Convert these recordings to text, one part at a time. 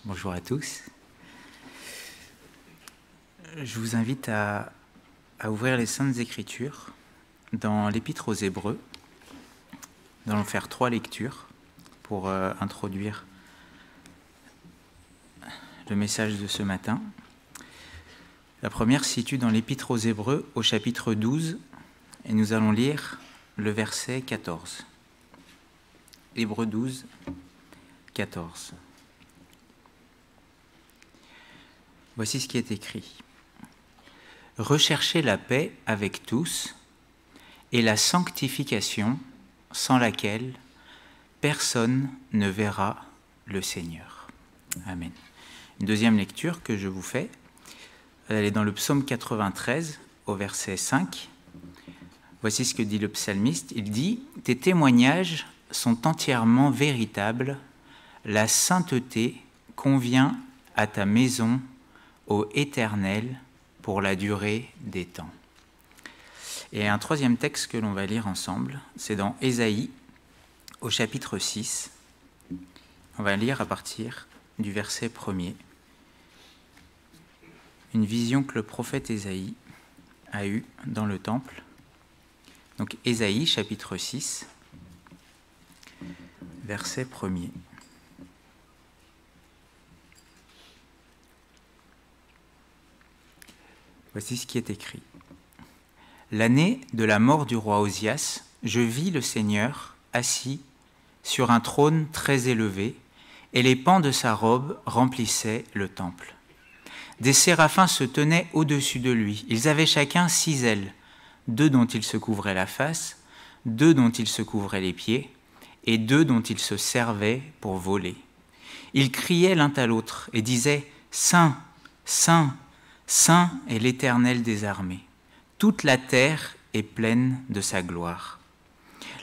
Bonjour à tous. Je vous invite à ouvrir les Saintes Écritures dans l'Épître aux Hébreux. Nous allons faire 3 lectures pour introduire le message de ce matin. La première se situe dans l'Épître aux Hébreux au chapitre 12 et nous allons lire le verset 14. Hébreux 12, 14. Voici ce qui est écrit. « Recherchez la paix avec tous et la sanctification sans laquelle personne ne verra le Seigneur. » Amen. Une deuxième lecture que je vous fais, elle est dans le psaume 93 au verset 5. Voici ce que dit le psalmiste. Il dit « Tes témoignages sont entièrement véritables, la sainteté convient à ta maison, ô Éternel, pour la durée des temps. » Et un troisième texte que l'on va lire ensemble, c'est dans Ésaïe, au chapitre 6. On va lire à partir du verset 1er. Une vision que le prophète Ésaïe a eue dans le temple. Donc Ésaïe, chapitre 6, verset 1er. Voici ce qui est écrit. « L'année de la mort du roi Osias, je vis le Seigneur assis sur un trône très élevé, et les pans de sa robe remplissaient le temple. Des séraphins se tenaient au-dessus de lui. Ils avaient chacun 6 ailes, 2 dont ils se couvraient la face, 2 dont ils se couvraient les pieds, et 2 dont ils se servaient pour voler. Ils criaient l'un à l'autre et disaient « Saint, Saint, Saint est l'Éternel des armées. Toute la terre est pleine de sa gloire. »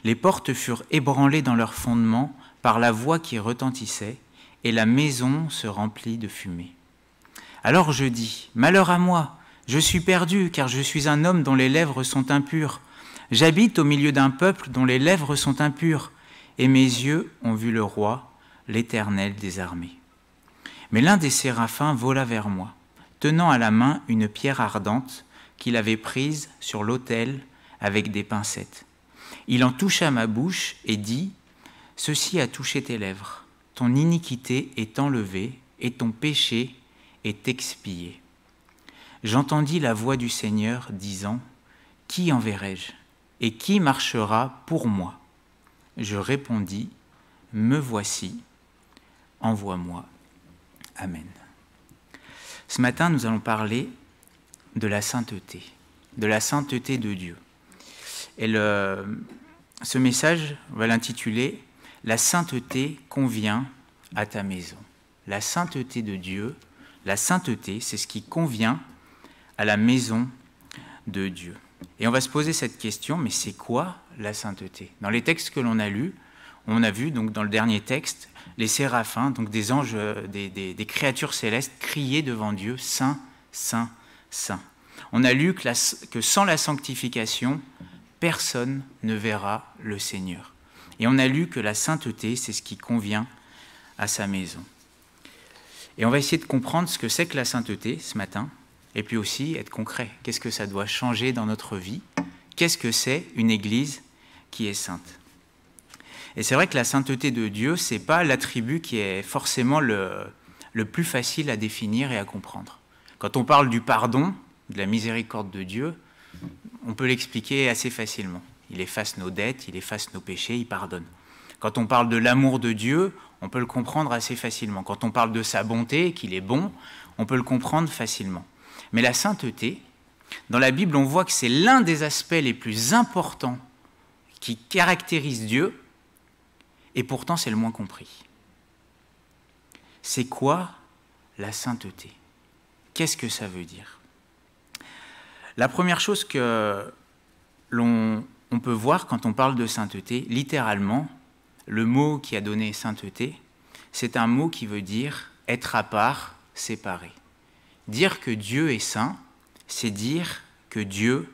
Les portes furent ébranlées dans leurs fondements par la voix qui retentissait, et la maison se remplit de fumée. Alors je dis, malheur à moi, je suis perdu, car je suis un homme dont les lèvres sont impures. J'habite au milieu d'un peuple dont les lèvres sont impures, et mes yeux ont vu le roi, l'Éternel des armées. Mais l'un des séraphins vola vers moi, tenant à la main une pierre ardente qu'il avait prise sur l'autel avec des pincettes. Il en toucha ma bouche et dit, « Ceci a touché tes lèvres, ton iniquité est enlevée et ton péché est expié. » J'entendis la voix du Seigneur disant, « Qui enverrai-je et qui marchera pour moi ?» Je répondis, « Me voici, envoie-moi. » Amen. Ce matin, nous allons parler de la sainteté de Dieu. Et ce message, on va l'intituler « La sainteté convient à ta maison ». La sainteté de Dieu, la sainteté, c'est ce qui convient à la maison de Dieu. Et on va se poser cette question, mais c'est quoi la sainteté? Dans les textes que l'on a lus, on a vu, donc dans le dernier texte, les séraphins, donc des anges, des créatures célestes, crier devant Dieu, Saint, Saint, Saint. On a lu que sans la sanctification, personne ne verra le Seigneur. Et on a lu que la sainteté, c'est ce qui convient à sa maison. Et on va essayer de comprendre ce que c'est que la sainteté ce matin, et puis aussi être concret. Qu'est-ce que ça doit changer dans notre vie? Qu'est-ce que c'est une Église qui est sainte? Et c'est vrai que la sainteté de Dieu, ce n'est pas l'attribut qui est forcément le plus facile à définir et à comprendre. Quand on parle du pardon, de la miséricorde de Dieu, on peut l'expliquer assez facilement. Il efface nos dettes, il efface nos péchés, il pardonne. Quand on parle de l'amour de Dieu, on peut le comprendre assez facilement. Quand on parle de sa bonté, qu'il est bon, on peut le comprendre facilement. Mais la sainteté, dans la Bible, on voit que c'est l'un des aspects les plus importants qui caractérise Dieu, et pourtant c'est le moins compris. C'est quoi la sainteté? Qu'est-ce que ça veut dire? La première chose que l'on peut voir quand on parle de sainteté, littéralement, le mot qui a donné sainteté, c'est un mot qui veut dire être à part, séparé. Dire que Dieu est saint, c'est dire que Dieu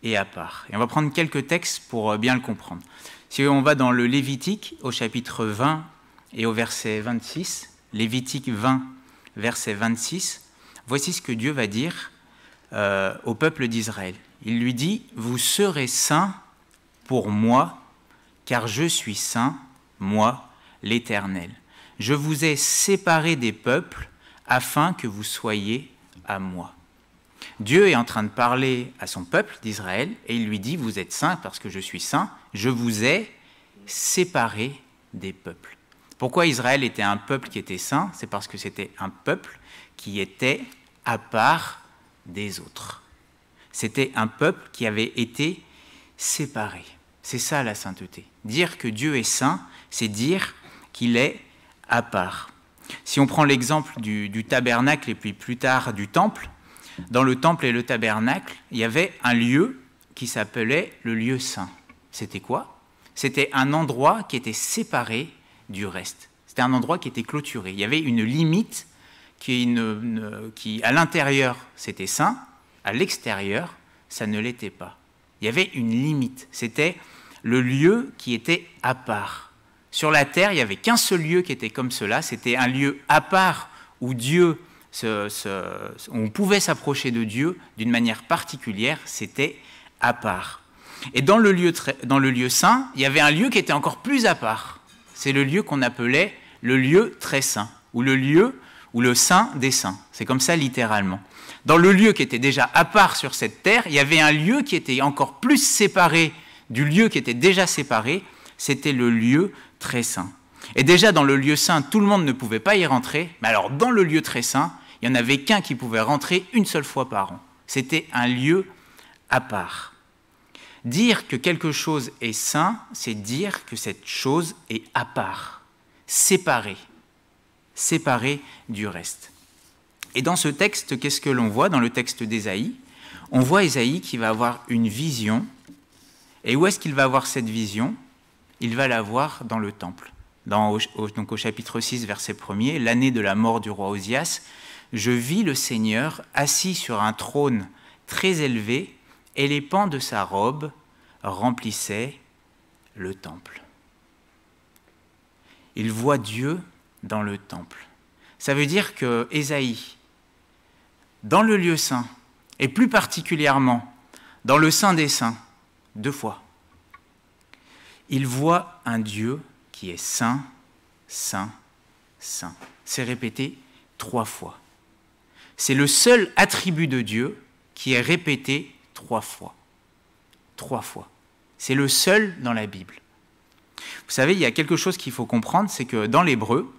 est à part. Et on va prendre quelques textes pour bien le comprendre. Si on va dans le Lévitique, au chapitre 20 et au verset 26, Lévitique 20, verset 26, voici ce que Dieu va dire au peuple d'Israël. Il lui dit « Vous serez saints pour moi, car je suis saint, moi, l'Éternel. Je vous ai séparés des peuples afin que vous soyez à moi. » Dieu est en train de parler à son peuple d'Israël et il lui dit « Vous êtes saints parce que je suis saint, je vous ai séparés des peuples. » Pourquoi Israël était un peuple qui était saint? C'est parce que c'était un peuple qui était à part des autres. C'était un peuple qui avait été séparé. C'est ça la sainteté. Dire que Dieu est saint, c'est dire qu'il est à part. Si on prend l'exemple du tabernacle et puis plus tard du temple, dans le temple et le tabernacle, il y avait un lieu qui s'appelait le lieu saint. C'était quoi? C'était un endroit qui était séparé du reste. C'était un endroit qui était clôturé. Il y avait une limite qui à l'intérieur, c'était saint, à l'extérieur, ça ne l'était pas. Il y avait une limite. C'était le lieu qui était à part. Sur la terre, il n'y avait qu'un seul lieu qui était comme cela. C'était un lieu à part où on pouvait s'approcher de Dieu d'une manière particulière. C'était à part. Et dans le lieu saint, il y avait un lieu qui était encore plus à part. C'est le lieu qu'on appelait le lieu très saint, ou le lieu ou le saint des saints. C'est comme ça littéralement. Dans le lieu qui était déjà à part sur cette terre, il y avait un lieu qui était encore plus séparé du lieu qui était déjà séparé, c'était le lieu très saint. Et déjà dans le lieu saint, tout le monde ne pouvait pas y rentrer, mais alors dans le lieu très saint, il n'y en avait qu'un qui pouvait rentrer une seule fois par an. C'était un lieu à part. Dire que quelque chose est saint, c'est dire que cette chose est à part, séparée du reste. Et dans ce texte, qu'est-ce que l'on voit dans le texte d'Ésaïe? On voit Ésaïe qui va avoir une vision. Et où est-ce qu'il va avoir cette vision? Il va la voir dans le temple. Donc au chapitre 6, verset 1er, l'année de la mort du roi Osias, je vis le Seigneur assis sur un trône très élevé, et les pans de sa robe remplissaient le temple. Il voit Dieu dans le temple. Ça veut dire que Ésaïe, dans le lieu saint, et plus particulièrement dans le Saint des Saints, 2 fois, il voit un Dieu qui est saint, saint, saint. C'est répété 3 fois. C'est le seul attribut de Dieu qui est répété 3 fois. 3 fois. C'est le seul dans la Bible. Vous savez, il y a quelque chose qu'il faut comprendre, c'est que dans l'hébreu,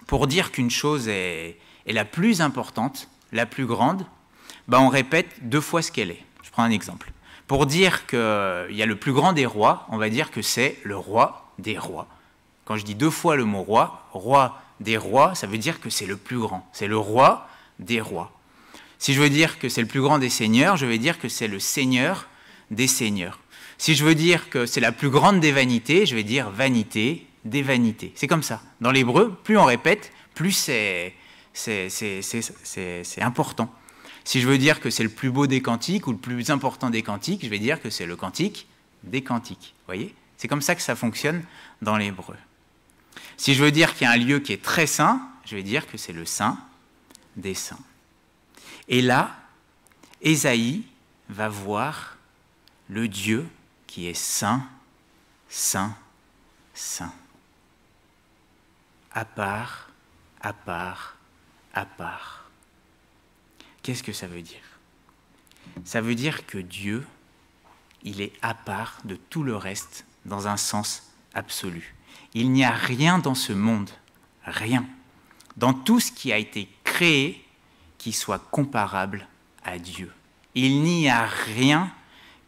pour dire qu'une chose est la plus importante, la plus grande, on répète 2 fois ce qu'elle est. Je prends un exemple. Pour dire qu'il y a le plus grand des rois, on va dire que c'est le roi des rois. Quand je dis 2 fois le mot roi des rois, ça veut dire que c'est le plus grand. C'est le roi des rois. Si je veux dire que c'est le plus grand des seigneurs, je vais dire que c'est le seigneur des seigneurs. Si je veux dire que c'est la plus grande des vanités, je vais dire vanité des vanités. C'est comme ça. Dans l'hébreu, plus on répète, plus c'est important. Si je veux dire que c'est le plus beau des cantiques ou le plus important des cantiques, je vais dire que c'est le cantique des cantiques. Vous voyez? C'est comme ça que ça fonctionne dans l'hébreu. Si je veux dire qu'il y a un lieu qui est très saint, je vais dire que c'est le saint des saints. Et là, Ésaïe va voir le Dieu qui est saint, saint, saint. À part, à part, à part. Qu'est-ce que ça veut dire? Ça veut dire que Dieu, il est à part de tout le reste dans un sens absolu. Il n'y a rien dans ce monde, rien, dans tout ce qui a été créé qui soit comparable à Dieu. Il n'y a rien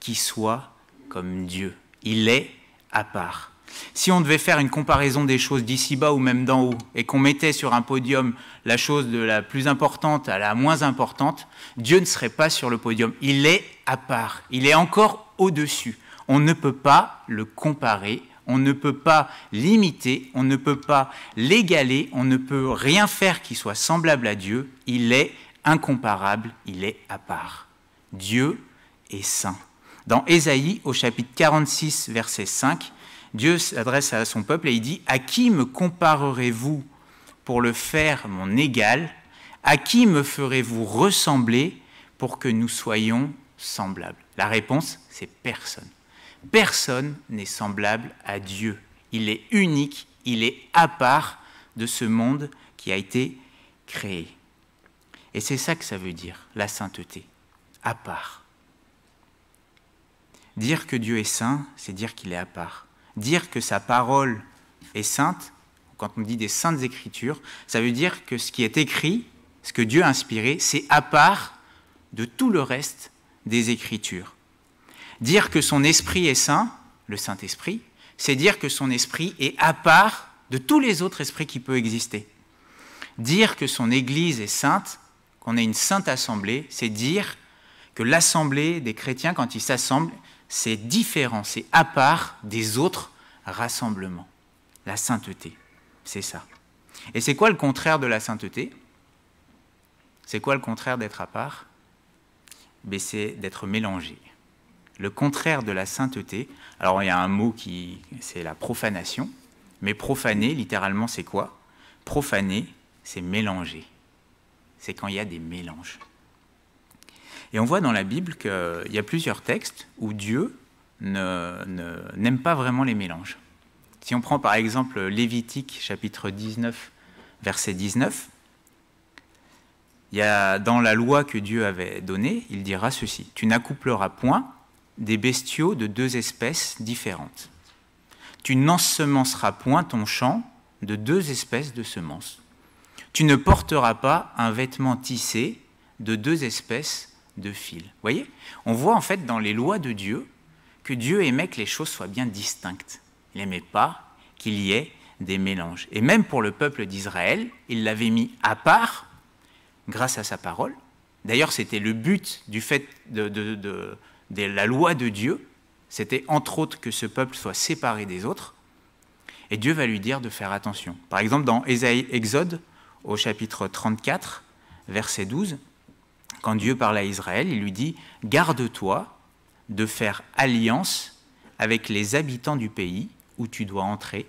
qui soit comme Dieu. Il est à part. Si on devait faire une comparaison des choses d'ici-bas ou même d'en haut, et qu'on mettait sur un podium la chose de la plus importante à la moins importante, Dieu ne serait pas sur le podium. Il est à part. Il est encore au-dessus. On ne peut pas le comparer, on ne peut pas l'imiter, on ne peut pas l'égaler, on ne peut rien faire qui soit semblable à Dieu. Il est incomparable, il est à part. Dieu est saint. Dans Ésaïe, au chapitre 46, verset 5, Dieu s'adresse à son peuple et il dit « À qui me comparerez-vous pour le faire mon égal? À qui me ferez-vous ressembler pour que nous soyons semblables? La réponse, c'est personne. Personne n'est semblable à Dieu. Il est unique, il est à part de ce monde qui a été créé. Et c'est ça que ça veut dire, la sainteté, à part. Dire que Dieu est saint, c'est dire qu'il est à part. Dire que sa parole est sainte, quand on dit des saintes écritures, ça veut dire que ce qui est écrit, ce que Dieu a inspiré, c'est à part de tout le reste des écritures. Dire que son esprit est saint, le Saint-Esprit, c'est dire que son esprit est à part de tous les autres esprits qui peuvent exister. Dire que son Église est sainte, qu'on est une sainte assemblée, c'est dire que l'assemblée des chrétiens, quand ils s'assemblent, c'est différent, c'est à part des autres rassemblements. La sainteté, c'est ça. Et c'est quoi le contraire de la sainteté? C'est quoi le contraire d'être à part? Ben, c'est d'être mélangé. Le contraire de la sainteté, alors il y a un mot c'est la profanation, mais profaner, littéralement, c'est quoi? Profaner, c'est mélanger. C'est quand il y a des mélanges. Et on voit dans la Bible qu'il y a plusieurs textes où Dieu n'aime pas vraiment les mélanges. Si on prend par exemple Lévitique, chapitre 19, verset 19, il y a, dans la loi que Dieu avait donnée, il dira ceci: « Tu n'accoupleras point des bestiaux de deux espèces différentes. Tu n'ensemenceras point ton champ de deux espèces de semences. Tu ne porteras pas un vêtement tissé de deux espèces de fils. » Vous voyez, on voit en fait dans les lois de Dieu que Dieu aimait que les choses soient bien distinctes. Il n'aimait pas qu'il y ait des mélanges. Et même pour le peuple d'Israël, il l'avait mis à part grâce à sa parole. D'ailleurs, c'était le but du fait de la loi de Dieu. C'était entre autres que ce peuple soit séparé des autres. Et Dieu va lui dire de faire attention. Par exemple, dans Exode, au chapitre 34, verset 12, quand Dieu parle à Israël, il lui dit « Garde-toi de faire alliance avec les habitants du pays où tu dois entrer,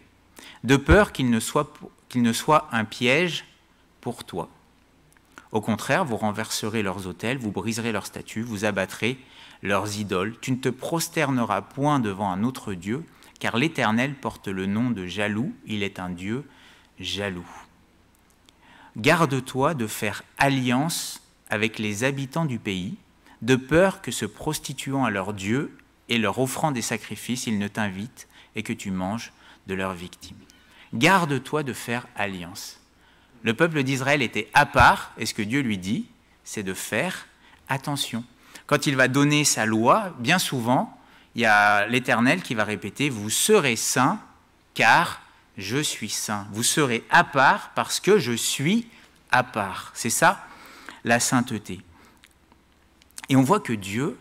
de peur qu'il ne soit un piège pour toi. Au contraire, vous renverserez leurs autels, vous briserez leurs statues, vous abattrez leurs idoles. Tu ne te prosterneras point devant un autre Dieu, car l'Éternel porte le nom de jaloux, il est un Dieu jaloux. Garde-toi de faire alliance avec les habitants du pays, de peur que se prostituant à leurs dieux et leur offrant des sacrifices, ils ne t'invitent et que tu manges de leurs victimes. Garde-toi de faire alliance. » Le peuple d'Israël était à part, et ce que Dieu lui dit, c'est de faire attention. Quand il va donner sa loi, bien souvent, il y a l'Éternel qui va répéter « Vous serez saints, car je suis saint. » Vous serez à part parce que je suis à part. C'est ça, la sainteté. Et on voit que Dieu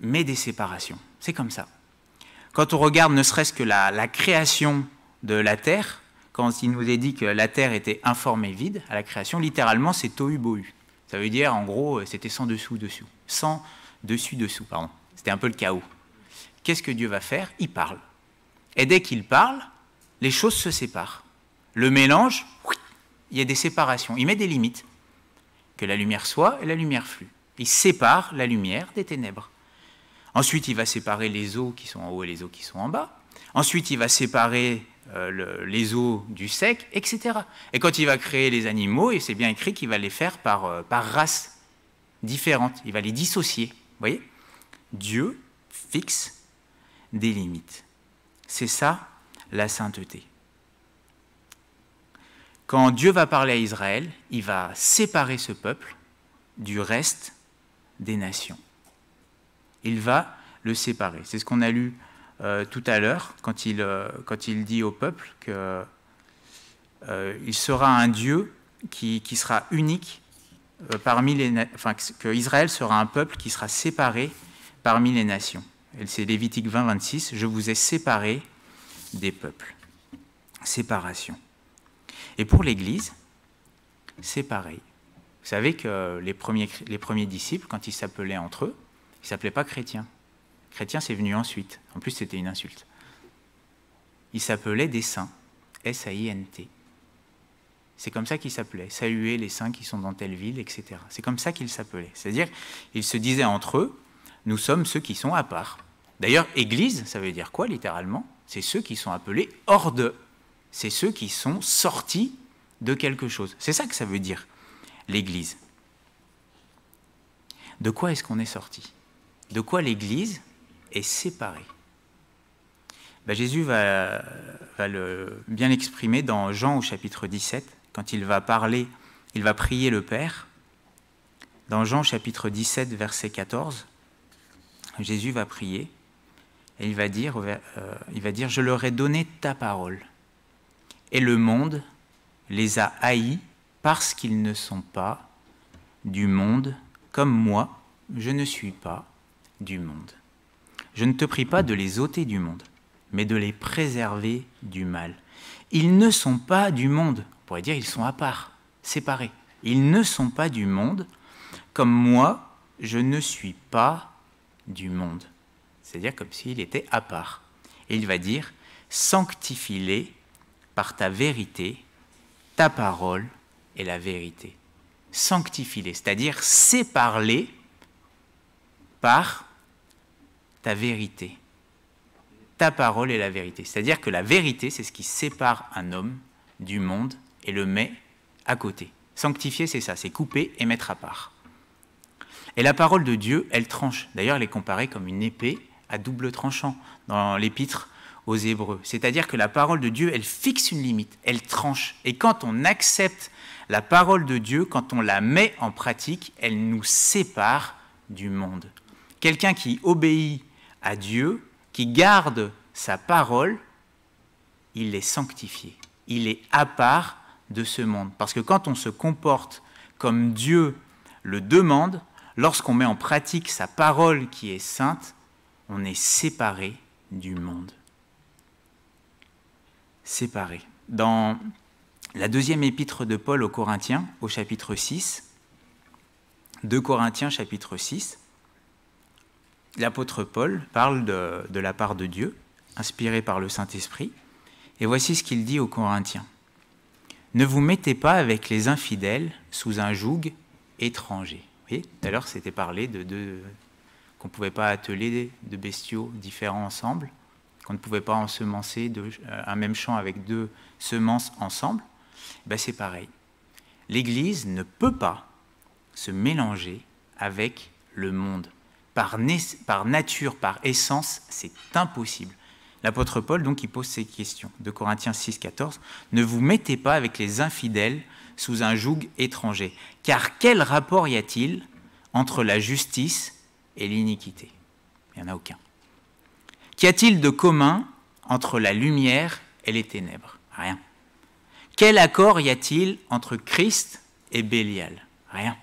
met des séparations. C'est comme ça. Quand on regarde ne serait-ce que la création de la terre, quand il nous est dit que la terre était informe et vide à la création, littéralement c'est tohu bohu. Ça veut dire en gros c'était sans dessus-dessous. Sans dessus-dessous, pardon. C'était un peu le chaos. Qu'est-ce que Dieu va faire? Il parle. Et dès qu'il parle, les choses se séparent. Le mélange, il y a des séparations. Il met des limites. Que la lumière soit et la lumière flue. Il sépare la lumière des ténèbres. Ensuite, il va séparer les eaux qui sont en haut et les eaux qui sont en bas. Ensuite, il va séparer les eaux du sec, etc. Et quand il va créer les animaux, et c'est bien écrit qu'il va les faire par races différentes. Il va les dissocier. Vous voyez? Dieu fixe des limites. C'est ça, la sainteté. Quand Dieu va parler à Israël, il va séparer ce peuple du reste des nations. Il va le séparer. C'est ce qu'on a lu tout à l'heure, quand il dit au peuple qu'il sera un Dieu qui sera unique parmi les... Enfin, que Israël sera un peuple qui sera séparé parmi les nations. Et c'est Lévitique 20, 26, « Je vous ai séparés des peuples. » Séparation. Et pour l'Église, c'est pareil. Vous savez que les premiers disciples, quand ils s'appelaient entre eux, ils ne s'appelaient pas chrétiens. Chrétien, c'est venu ensuite. En plus, c'était une insulte. Ils s'appelaient des saints. S-A-I-N-T. C'est comme ça qu'il s'appelait. Saluer les saints qui sont dans telle ville, etc. C'est comme ça qu'ils s'appelaient. C'est-à-dire, ils se disaient entre eux, nous sommes ceux qui sont à part. D'ailleurs, église, ça veut dire quoi littéralement? C'est ceux qui sont appelés hors de. C'est ceux qui sont sortis de quelque chose. C'est ça que ça veut dire, l'église. De quoi est-ce qu'on est sorti? De quoi l'église est séparée? Jésus va bien l'exprimer dans Jean au chapitre 17, quand il va prier le Père. Dans Jean chapitre 17, verset 14, Jésus va prier et il va dire, je leur ai donné ta parole et le monde les a haïs parce qu'ils ne sont pas du monde, comme moi, je ne suis pas du monde. Je ne te prie pas de les ôter du monde, mais de les préserver du mal. Ils ne sont pas du monde. On pourrait dire ils sont à part, séparés. Ils ne sont pas du monde, comme moi, je ne suis pas du monde. C'est-à-dire comme s'il était à part. Et il va dire, sanctifie-les par ta vérité, ta parole est la vérité. Sanctifie-les, c'est-à-dire sépare-les par ta vérité. Ta parole est la vérité. C'est-à-dire que la vérité, c'est ce qui sépare un homme du monde et le met à côté. Sanctifier, c'est ça, c'est couper et mettre à part. Et la parole de Dieu, elle tranche. D'ailleurs, elle est comparée comme une épée à double tranchant dans l'épître aux Hébreux. C'est-à-dire que la parole de Dieu, elle fixe une limite, elle tranche. Et quand on accepte la parole de Dieu, quand on la met en pratique, elle nous sépare du monde. Quelqu'un qui obéit à Dieu, qui garde sa parole, il est sanctifié. Il est à part de ce monde. Parce que quand on se comporte comme Dieu le demande, lorsqu'on met en pratique sa parole qui est sainte, on est séparé du monde. Séparé. Dans la deuxième épître de Paul aux Corinthiens, au chapitre 6, 2 Corinthiens chapitre 6, l'apôtre Paul parle de la part de Dieu, inspiré par le Saint-Esprit, et voici ce qu'il dit aux Corinthiens. « Ne vous mettez pas avec les infidèles sous un joug étranger. » Vous voyez, tout à l'heure, c'était parlé qu'on ne pouvait pas atteler de bestiaux différents ensemble, qu'on ne pouvait pas ensemencer un même champ avec 2 semences ensemble. C'est pareil. L'Église ne peut pas se mélanger avec le monde. Par nature, par essence, c'est impossible. L'apôtre Paul, donc, il pose ces questions. De Corinthiens 6, 14. « Ne vous mettez pas avec les infidèles sous un joug étranger. Car quel rapport y a-t-il entre la justice et l'iniquité ?» Il n'y en a aucun. « Qu'y a-t-il de commun entre la lumière et les ténèbres ?» Rien. « Quel accord y a-t-il entre Christ et Bélial ?» Rien.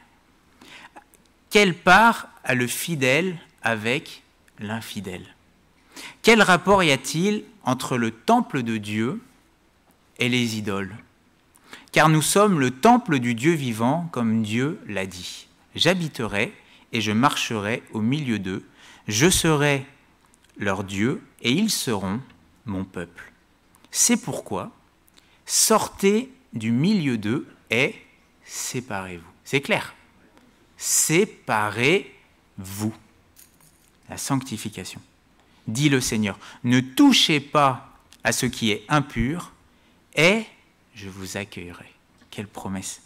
« Quelle part a le fidèle avec l'infidèle ? Quel rapport y a-t-il entre le temple de Dieu et les idoles ? Car nous sommes le temple du Dieu vivant, comme Dieu l'a dit. J'habiterai et je marcherai au milieu d'eux. Je serai leur Dieu et ils seront mon peuple. C'est pourquoi sortez du milieu d'eux et séparez-vous. C'est clair. Séparez-vous. La sanctification. Dit le Seigneur, ne touchez pas à ce qui est impur et je vous accueillerai. Quelle promesse.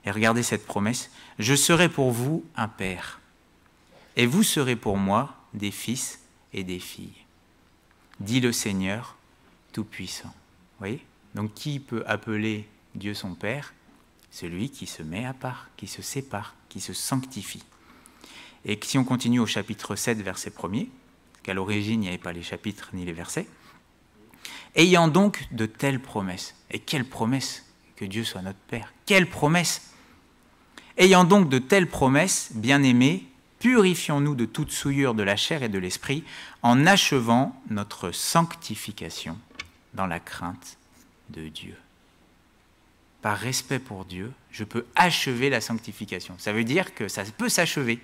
Et regardez cette promesse. Je serai pour vous un père et vous serez pour moi des fils et des filles. Dit le Seigneur Tout-Puissant. Vous voyez ? Donc qui peut appeler Dieu son Père ? Celui qui se met à part, qui se sépare, qui se sanctifie. Et si on continue au chapitre 7, verset 1er, parce qu'à l'origine, il n'y avait pas les chapitres ni les versets, ayant donc de telles promesses, et quelle promesse que Dieu soit notre Père, quelle promesse! Ayant donc de telles promesses, bien-aimés, purifions-nous de toute souillure de la chair et de l'esprit, en achevant notre sanctification dans la crainte de Dieu. Par respect pour Dieu, je peux achever la sanctification. Ça veut dire que ça peut s'achever.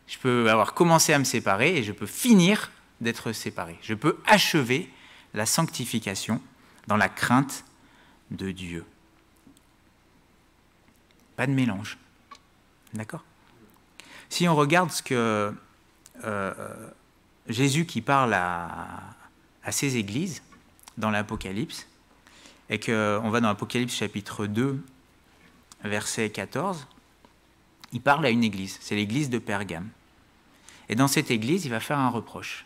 Je peux avoir commencé à me séparer et je peux finir d'être séparé. Je peux achever la sanctification dans la crainte de Dieu. pas de mélange. D'accord? Si on regarde ce que Jésus qui parle à ces églises dans l'Apocalypse, et qu'on va dans l'Apocalypse chapitre 2, verset 14, il parle à une église, c'est l'église de Pergame. Et dans cette église, il va faire un reproche.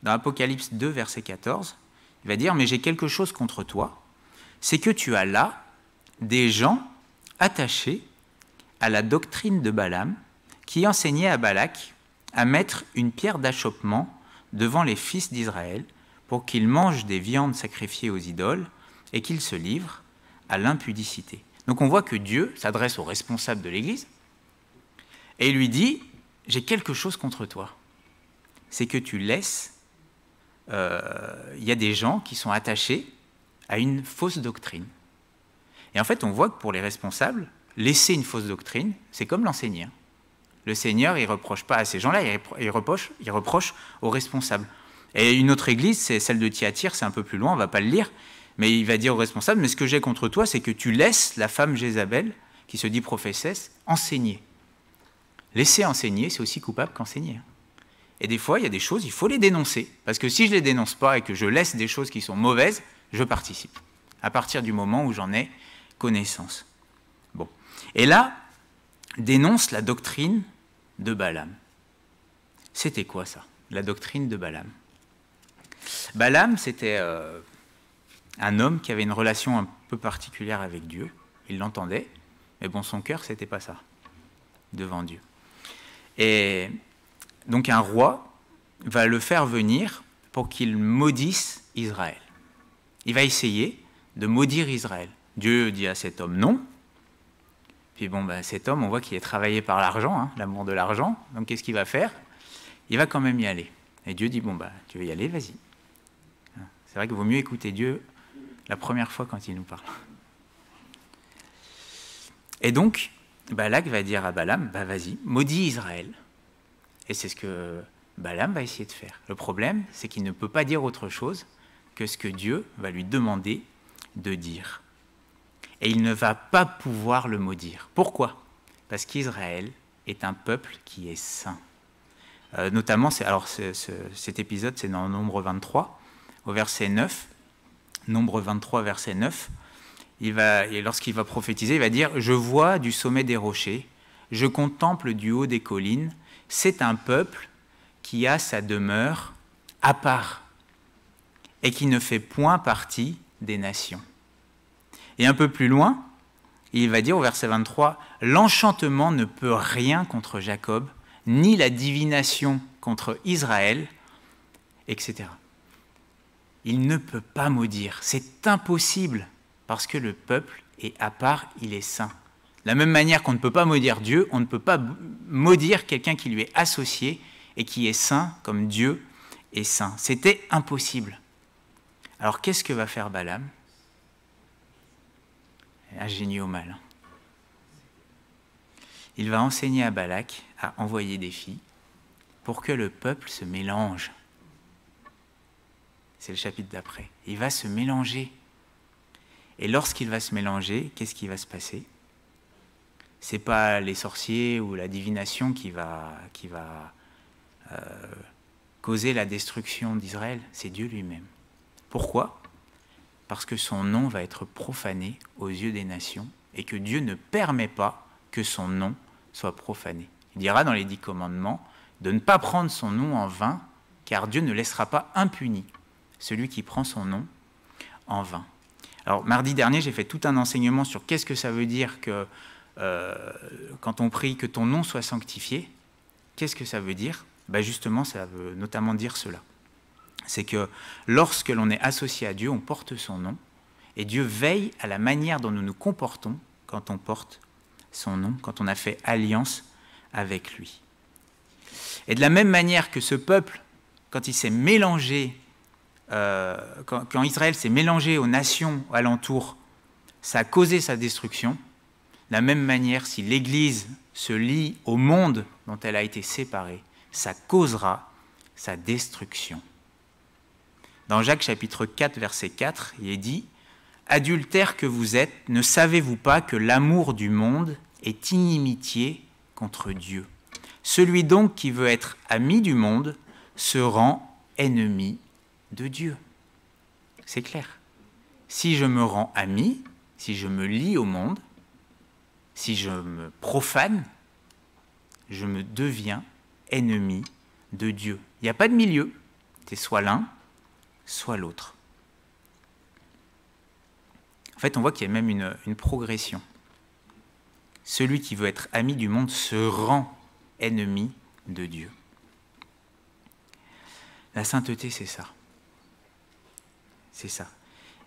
Dans l'Apocalypse 2, verset 14, il va dire « Mais j'ai quelque chose contre toi, c'est que tu as là des gens attachés à la doctrine de Balaam, qui enseignait à Balak à mettre une pierre d'achoppement devant les fils d'Israël pour qu'ils mangent des viandes sacrifiées aux idoles et qu'ils se livrent à l'impudicité. » Donc on voit que Dieu s'adresse aux responsables de l'Église et lui dit « J'ai quelque chose contre toi. C'est que tu laisses... Il y a des gens qui sont attachés à une fausse doctrine. » Et en fait, on voit que pour les responsables, laisser une fausse doctrine, c'est comme l'enseigner. Le Seigneur, il ne reproche pas à ces gens-là, il reproche aux responsables. Et une autre église, c'est celle de Thyatire, c'est un peu plus loin, on ne va pas le lire, mais il va dire aux responsables, mais ce que j'ai contre toi, c'est que tu laisses la femme Jézabel, qui se dit prophétesse, enseigner. Laisser enseigner, c'est aussi coupable qu'enseigner. Et des fois, il y a des choses, il faut les dénoncer, parce que si je ne les dénonce pas et que je laisse des choses qui sont mauvaises, je participe, à partir du moment où j'en ai connaissance. Bon. Et là, dénonce la doctrine de Balaam. C'était quoi ça, la doctrine de Balaam? Balaam, c'était un homme qui avait une relation un peu particulière avec Dieu. Il l'entendait, mais bon, son cœur, c'était pas ça, devant Dieu. Et donc un roi va le faire venir pour qu'il maudisse Israël. Il va essayer de maudire Israël. Dieu dit à cet homme non. Puis bon, cet homme, on voit qu'il est travaillé par l'argent, hein, l'amour de l'argent. Donc qu'est-ce qu'il va faire? Il va quand même y aller. Et Dieu dit, bon, tu veux y aller, vas-y. C'est vrai qu'il vaut mieux écouter Dieu la première fois quand il nous parle. Et donc, Balak va dire à Balaam, vas-y, maudis Israël. Et c'est ce que Balaam va essayer de faire. Le problème, c'est qu'il ne peut pas dire autre chose que ce que Dieu va lui demander de dire. Et il ne va pas pouvoir le maudire. Pourquoi? Parce qu'Israël est un peuple qui est saint. Notamment, cet épisode, c'est dans Nombre 23, au verset 9. Nombre 23, verset 9. Lorsqu'il va prophétiser, il va dire « Je vois du sommet des rochers, je contemple du haut des collines, c'est un peuple qui a sa demeure à part et qui ne fait point partie des nations. » Et un peu plus loin, il va dire au verset 23, « L'enchantement ne peut rien contre Jacob, ni la divination contre Israël, etc. » Il ne peut pas maudire, c'est impossible, parce que le peuple est à part, il est saint. De la même manière qu'on ne peut pas maudire Dieu, on ne peut pas maudire quelqu'un qui lui est associé et qui est saint comme Dieu est saint. C'était impossible. Alors qu'est-ce que va faire Balaam? Un génie au mal. Il va enseigner à Balak à envoyer des filles pour que le peuple se mélange. C'est le chapitre d'après. Il va se mélanger. Et lorsqu'il va se mélanger, qu'est-ce qui va se passer? Ce n'est pas les sorciers ou la divination qui va causer la destruction d'Israël, c'est Dieu lui-même. Pourquoi? Parce que son nom va être profané aux yeux des nations et que Dieu ne permet pas que son nom soit profané. Il dira dans les 10 commandements de ne pas prendre son nom en vain, car Dieu ne laissera pas impuni celui qui prend son nom en vain. Alors, mardi dernier, j'ai fait tout un enseignement sur qu'est-ce que ça veut dire que quand on prie que ton nom soit sanctifié. Qu'est-ce que ça veut dire? Justement, ça veut notamment dire cela. C'est que lorsque l'on est associé à Dieu, on porte son nom, et Dieu veille à la manière dont nous nous comportons quand on porte son nom, quand on a fait alliance avec lui. Et de la même manière que ce peuple, quand il s'est mélangé, quand Israël s'est mélangé aux nations alentours, ça a causé sa destruction. De la même manière, si l'Église se lie au monde dont elle a été séparée, ça causera sa destruction. Dans Jacques chapitre 4, verset 4, il est dit adultères que vous êtes, ne savez-vous pas que l'amour du monde est inimitié contre Dieu? Celui donc qui veut être ami du monde se rend ennemi de Dieu. C'est clair. Si je me rends ami, si je me lie au monde, si je me profane, je me deviens ennemi de Dieu. Il n'y a pas de milieu. C'est soit l'un, soit l'autre. En fait, on voit qu'il y a même une progression. Celui qui veut être ami du monde se rend ennemi de Dieu. La sainteté, c'est ça. C'est ça.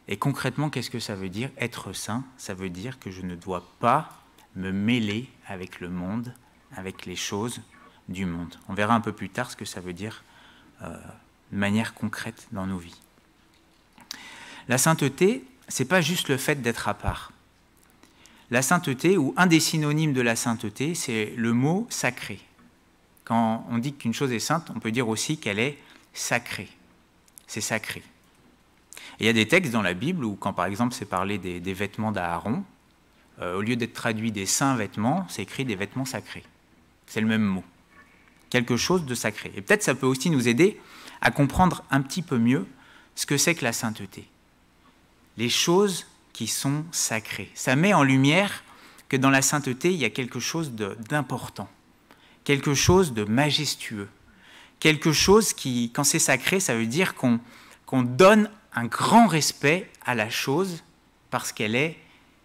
Et concrètement, qu'est-ce que ça veut dire? Être saint, ça veut dire que je ne dois pas me mêler avec le monde, avec les choses du monde. On verra un peu plus tard ce que ça veut dire de manière concrète dans nos vies. La sainteté, ce n'est pas juste le fait d'être à part. La sainteté, ou un des synonymes de la sainteté, c'est le mot sacré. Quand on dit qu'une chose est sainte, on peut dire aussi qu'elle est sacrée. C'est sacré. Et il y a des textes dans la Bible où, quand par exemple c'est parlé des vêtements d'Aaron, au lieu d'être traduit des saints vêtements, c'est écrit des vêtements sacrés. C'est le même mot. Quelque chose de sacré. Et peut-être ça peut aussi nous aider à comprendre un petit peu mieux ce que c'est que la sainteté. Les choses qui sont sacrées. Ça met en lumière que dans la sainteté, il y a quelque chose d'important, quelque chose de majestueux, quelque chose qui, quand c'est sacré, ça veut dire qu'on donne un grand respect à la chose parce qu'elle est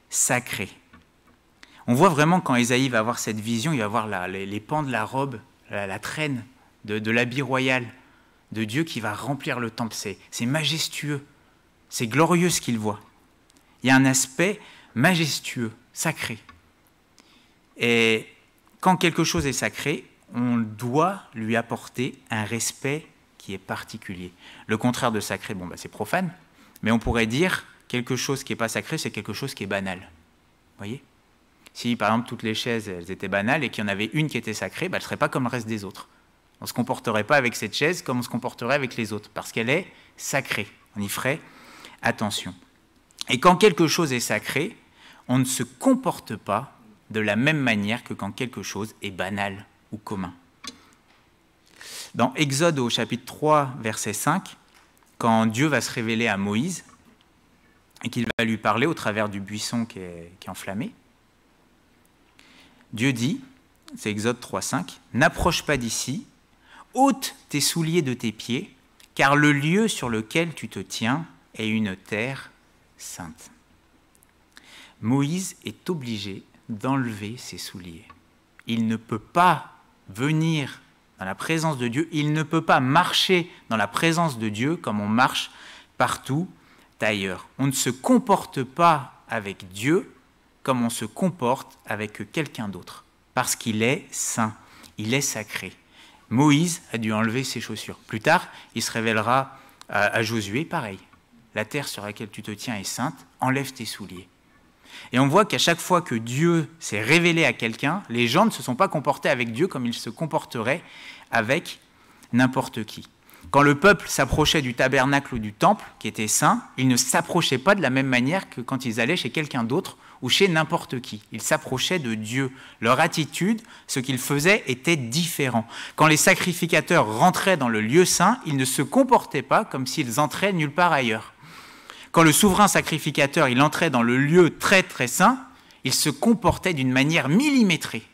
sacrée. On voit vraiment quand Ésaïe va avoir cette vision, il va voir les pans de la robe, la traîne de l'habit royal de Dieu qui va remplir le temple. C'est majestueux, c'est glorieux ce qu'il voit. Il y a un aspect majestueux, sacré. Et quand quelque chose est sacré, on doit lui apporter un respect qui est particulier. Le contraire de sacré, c'est profane, mais on pourrait dire quelque chose qui n'est pas sacré, c'est quelque chose qui est banal. Vous voyez ? Si, par exemple, toutes les chaises elles étaient banales et qu'il y en avait une qui était sacrée, elle ne serait pas comme le reste des autres. On ne se comporterait pas avec cette chaise comme on se comporterait avec les autres, parce qu'elle est sacrée. On y ferait attention. Et quand quelque chose est sacré, on ne se comporte pas de la même manière que quand quelque chose est banal ou commun. Dans Exode au chapitre 3, verset 5, quand Dieu va se révéler à Moïse et qu'il va lui parler au travers du buisson qui est enflammé, Dieu dit, c'est Exode 3, 5, « N'approche pas d'ici, ôte tes souliers de tes pieds, car le lieu sur lequel tu te tiens est une terre sainte. » Moïse est obligé d'enlever ses souliers. Il ne peut pas venir dans la présence de Dieu, il ne peut pas marcher dans la présence de Dieu comme on marche partout ailleurs. On ne se comporte pas avec Dieu comme on se comporte avec quelqu'un d'autre, parce qu'il est saint, il est sacré. Moïse a dû enlever ses chaussures. Plus tard, il se révélera à Josué, pareil. La terre sur laquelle tu te tiens est sainte, enlève tes souliers. Et on voit qu'à chaque fois que Dieu s'est révélé à quelqu'un, les gens ne se sont pas comportés avec Dieu comme ils se comporteraient avec n'importe qui. Quand le peuple s'approchait du tabernacle ou du temple, qui était saint, ils ne s'approchaient pas de la même manière que quand ils allaient chez quelqu'un d'autre ou chez n'importe qui. Ils s'approchaient de Dieu. Leur attitude, ce qu'ils faisaient, était différent. Quand les sacrificateurs rentraient dans le lieu saint, ils ne se comportaient pas comme s'ils entraient nulle part ailleurs. Quand le souverain sacrificateur il entrait dans le lieu très très saint, il se comportait d'une manière millimétrée.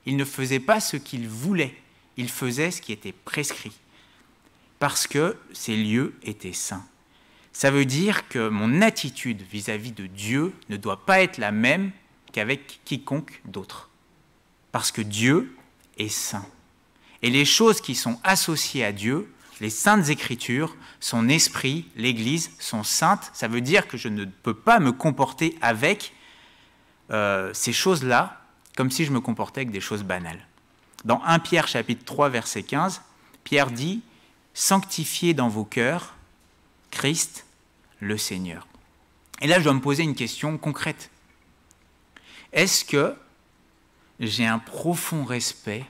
Il ne faisait pas ce qu'il voulait, il faisait ce qui était prescrit. Parce que ces lieux étaient saints. Ça veut dire que mon attitude vis-à-vis de Dieu ne doit pas être la même qu'avec quiconque d'autre. Parce que Dieu est saint. Et les choses qui sont associées à Dieu, les saintes écritures, son esprit, l'Église, sont saintes. Ça veut dire que je ne peux pas me comporter avec ces choses-là comme si je me comportais avec des choses banales. Dans 1 Pierre chapitre 3, verset 15, Pierre dit « Sanctifiez dans vos cœurs Christ le Seigneur. » Et là, je dois me poser une question concrète. Est-ce que j'ai un profond respect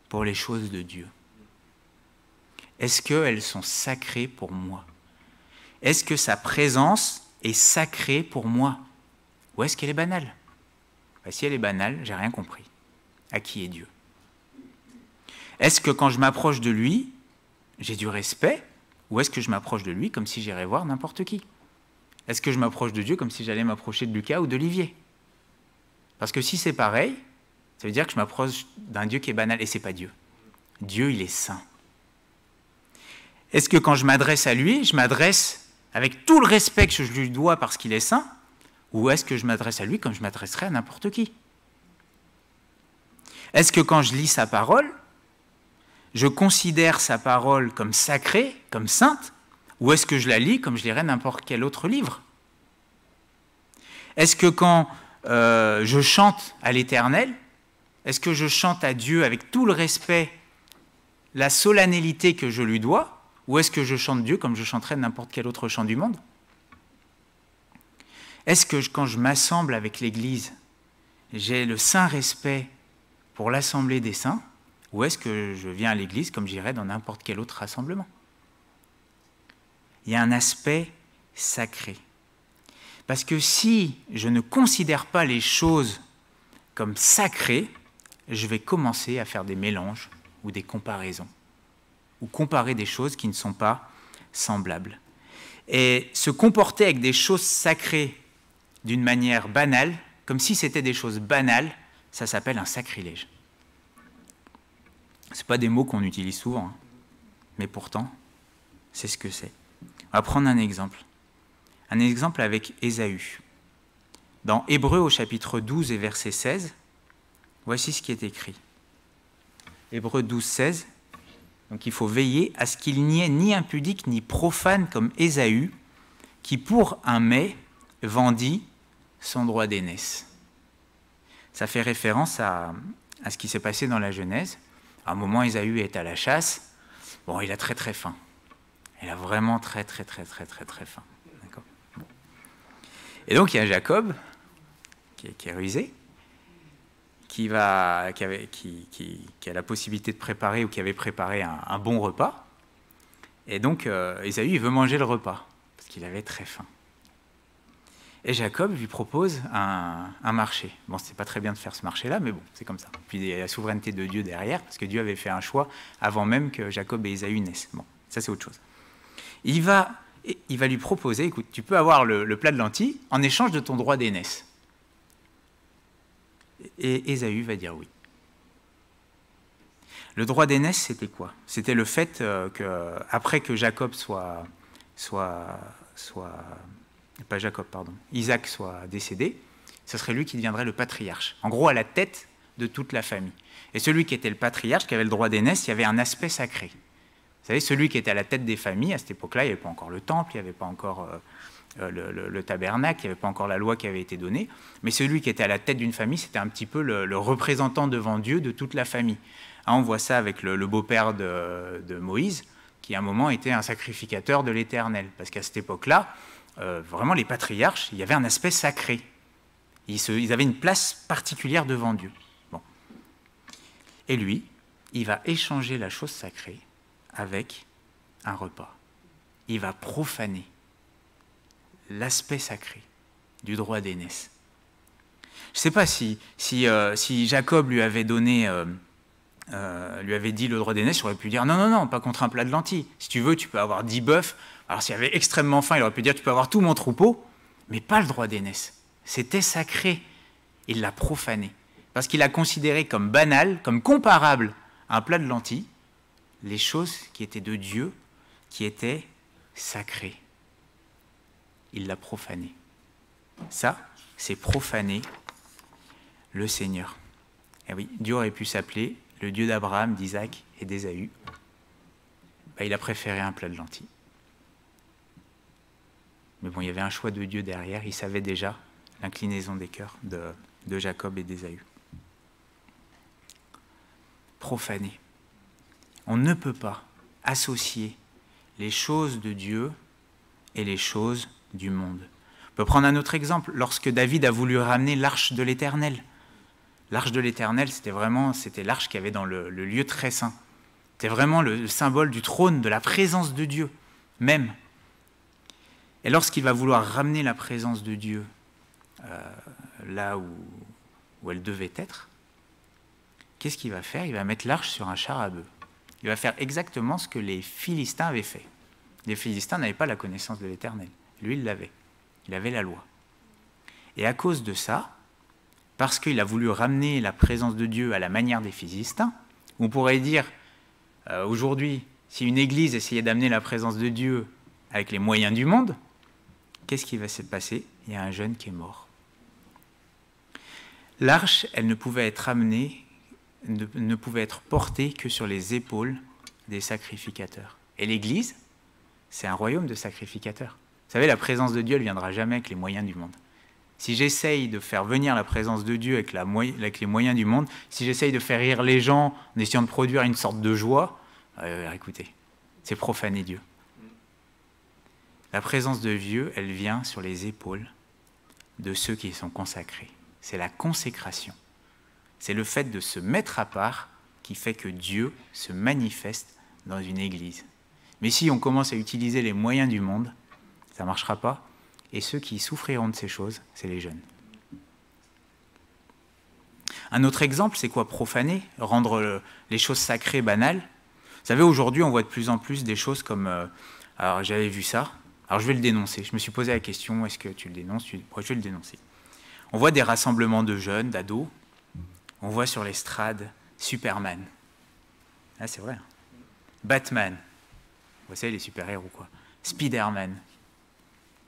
pour les choses de Dieu? Est-ce qu'elles sont sacrées pour moi? Est-ce que sa présence est sacrée pour moi? Ou est-ce qu'elle est banale? Si elle est banale, j'ai rien compris. À qui est Dieu? Est-ce que quand je m'approche de lui, j'ai du respect? Ou est-ce que je m'approche de lui comme si j'irais voir n'importe qui? Est-ce que je m'approche de Dieu comme si j'allais m'approcher de Lucas ou d'Olivier? Parce que si c'est pareil, ça veut dire que je m'approche d'un Dieu qui est banal, et ce n'est pas Dieu. Dieu, il est saint. Est-ce que quand je m'adresse à lui, je m'adresse avec tout le respect que je lui dois parce qu'il est saint? Ou est-ce que je m'adresse à lui comme je m'adresserais à n'importe qui? Est-ce que quand je lis sa parole, je considère sa parole comme sacrée, comme sainte, ou est-ce que je la lis comme je lirais n'importe quel autre livre? Est-ce que quand je chante à l'Éternel, est-ce que je chante à Dieu avec tout le respect, la solennité que je lui dois, ou est-ce que je chante Dieu comme je chanterais n'importe quel autre chant du monde? Est-ce que quand je m'assemble avec l'Église, j'ai le saint respect pour l'assemblée des saints, ou est-ce que je viens à l'Église comme j'irais dans n'importe quel autre rassemblement? Il y a un aspect sacré. Parce que si je ne considère pas les choses comme sacrées, je vais commencer à faire des mélanges ou des comparaisons, ou comparer des choses qui ne sont pas semblables. Et se comporter avec des choses sacrées d'une manière banale, comme si c'était des choses banales, ça s'appelle un sacrilège. Ce n'est pas des mots qu'on utilise souvent, hein, mais pourtant, c'est ce que c'est. On va prendre un exemple. Un exemple avec Ésaü. Dans Hébreux au chapitre 12 et verset 16, voici ce qui est écrit. Hébreux 12, 16. Donc il faut veiller à ce qu'il n'y ait ni impudique ni profane comme Ésaü, qui pour un mets vendit son droit d'aînesse. Ça fait référence à ce qui s'est passé dans la Genèse. À un moment, Ésaü est à la chasse. Bon, il a très très faim. Il a vraiment très très faim. D'accord. Et donc il y a Jacob, qui est rusé, qui a la possibilité de préparer ou qui avait préparé un bon repas. Et donc Ésaü, il veut manger le repas, parce qu'il avait très faim. Et Jacob lui propose un marché. Bon, c'est pas très bien de faire ce marché-là, mais bon, c'est comme ça. Puis il y a la souveraineté de Dieu derrière, parce que Dieu avait fait un choix avant même que Jacob et Ésaü naissent. Bon, ça c'est autre chose. Il va lui proposer, écoute, tu peux avoir le plat de lentilles en échange de ton droit d'aînesse. Et Ésaü va dire oui. Le droit d'aînesse, c'était quoi? C'était le fait qu'après que Jacob Isaac soit décédé, ce serait lui qui deviendrait le patriarche. En gros, à la tête de toute la famille. Et celui qui était le patriarche, qui avait le droit d'aînesse, il y avait un aspect sacré. Vous savez, celui qui était à la tête des familles, à cette époque-là, il n'y avait pas encore le temple, il n'y avait pas encore le tabernacle, il n'y avait pas encore la loi qui avait été donnée. Mais celui qui était à la tête d'une famille, c'était un petit peu le représentant devant Dieu de toute la famille. Hein, on voit ça avec le beau-père de Moïse, qui à un moment était un sacrificateur de l'Éternel. Parce qu'à cette époque-là, vraiment les patriarches, il y avait un aspect sacré. Ils avaient une place particulière devant Dieu. Bon. Et lui, il va échanger la chose sacrée avec un repas. Il va profaner l'aspect sacré du droit d'aînesse. Je ne sais pas si Jacob lui avait donné, lui avait dit le droit d'aînesse, il aurait pu dire non, pas contre un plat de lentilles. Si tu veux, tu peux avoir 10 bœufs. Alors s'il avait extrêmement faim, il aurait pu dire tu peux avoir tout mon troupeau, mais pas le droit d'aînesse. C'était sacré. Il l'a profané. Parce qu'il a considéré comme banal, comme comparable à un plat de lentilles, les choses qui étaient de Dieu, qui étaient sacrées. Il l'a profané. Ça, c'est profaner le Seigneur. Et oui, Dieu aurait pu s'appeler le Dieu d'Abraham, d'Isaac et d'Ésaü. Il a préféré un plat de lentilles. Mais bon, il y avait un choix de Dieu derrière. Il savait déjà l'inclinaison des cœurs de Jacob et d'Ésaü. Profaner. On ne peut pas associer les choses de Dieu et les choses du monde. On peut prendre un autre exemple. Lorsque David a voulu ramener l'arche de l'Éternel. L'arche de l'Éternel, c'était l'arche qu'il y avait dans le lieu très saint. C'était vraiment le symbole du trône, de la présence de Dieu même. Et lorsqu'il va vouloir ramener la présence de Dieu là où elle devait être, qu'est-ce qu'il va faire? Il va mettre l'arche sur un char à bœufs. Il va faire exactement ce que les Philistins avaient fait. Les Philistins n'avaient pas la connaissance de l'Éternel. Lui, il l'avait. Il avait la loi. Et à cause de ça, parce qu'il a voulu ramener la présence de Dieu à la manière des Philistins, on pourrait dire, aujourd'hui, si une église essayait d'amener la présence de Dieu avec les moyens du monde, qu'est-ce qui va se passer? Il y a un jeune qui est mort. L'arche, elle ne pouvait être amenée, ne pouvait être portée que sur les épaules des sacrificateurs. Et l'église, c'est un royaume de sacrificateurs. Vous savez, la présence de Dieu, elle ne viendra jamais avec les moyens du monde. Si j'essaye de faire venir la présence de Dieu avec les moyens du monde, si j'essaye de faire rire les gens en essayant de produire une sorte de joie, écoutez, c'est profaner Dieu. La présence de Dieu, elle vient sur les épaules de ceux qui sont consacrés. C'est la consécration. C'est le fait de se mettre à part qui fait que Dieu se manifeste dans une église. Mais si on commence à utiliser les moyens du monde, ça ne marchera pas. Et ceux qui souffriront de ces choses, c'est les jeunes. Un autre exemple, c'est quoi? Profaner, rendre les choses sacrées banales. Vous savez, aujourd'hui, on voit de plus en plus des choses comme... alors, j'avais vu ça. Alors, je vais le dénoncer. Je me suis posé la question, est-ce que tu le dénonces? Je vais le dénoncer. On voit des rassemblements de jeunes, d'ados. On voit sur l'estrade Superman. Ah, c'est vrai. Batman. Vous savez, les super-héros, quoi. Spider-Man.